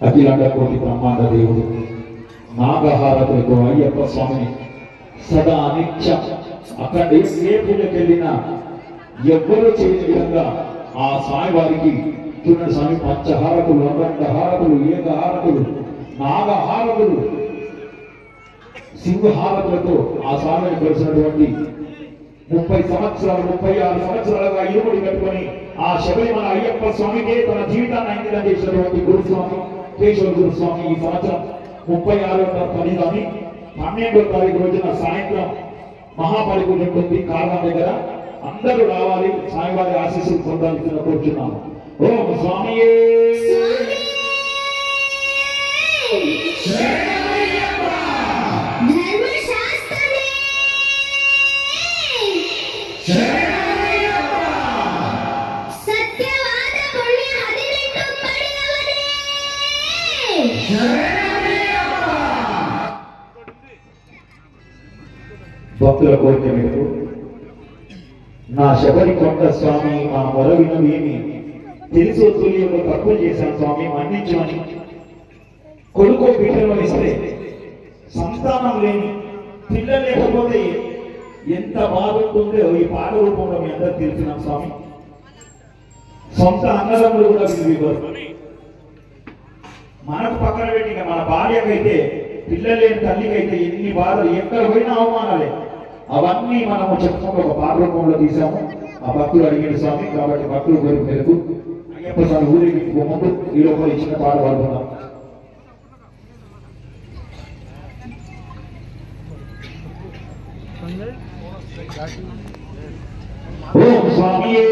అఖిలాండ కోటి బ్రహ్మాండ దేవుడు నాగహారతులతో అయ్యప్ప స్వామిని సదా నిత్యం అక్కడ ఏ పూజకి వెళ్ళినా ఎవ్వరూ చేయని విధంగా ఆ స్వామివారికి చూడండి స్వామి పంచహారకులు, అఖండహారకులు, ఏకహారకులు, నాగహారకులు, సింహహారకులతో ఆ స్వామిని కలిసినటువంటి 30 సంవత్సరాలు 36 సంవత్సరాలుగా ఇరుముడి కట్టుకొని ఆ శబరిమల అయ్యప్ప స్వామికే తన జీవితాన్ని అంకితం చేసినటువంటి గురుస్వామి కేశవ గురుస్వామి ఈ సంవత్సరం 36వ 12వ తారీఖు రోజున సాయంత్రం మహాపరిపూజ ఉంటుంది కారణం దగ్గర. అందరూ రావాలి, స్వామివారి ఆశీస్సులు పొందాల్సిన కోరుచున్నాము. ఓం స్వామియే భక్తుల కోరిక మేరకు నా శబరి కొండ స్వామి మా మొర వినవేమి తెలుసు తుల్యంలో తప్పులు చేశాను స్వామి మన్నించమని కొడుకో బిడ్డలో ఇస్తే సంతానం లేని పిల్లలు లేకపోతే ఎంత బాధ ఉంటుందో ఈ పాట రూపంలో మీ అందరూ తెలుసున్నాం స్వామి. సొంత అన్నదమ్ములు కూడా విలువ మనకు పక్కన పెట్టి మన భార్యకైతే పిల్లలు లేని తల్లికైతే ఎన్ని బాధలు ఎక్కడ పోయినా అవమానాలే అవన్నీ మనము చెప్పుకుంటూ ఒక పాట రూపంలో తీసాము. ఆ భక్తులు అడిగిన స్వామి కాబట్టి భక్తులు కోరిక మేరకు అయ్యప్ప స్వామి ఊరికి ముందు ఈ లోపల ఇచ్చిన పాట పాడుతున్నాం. ఓం స్వామియే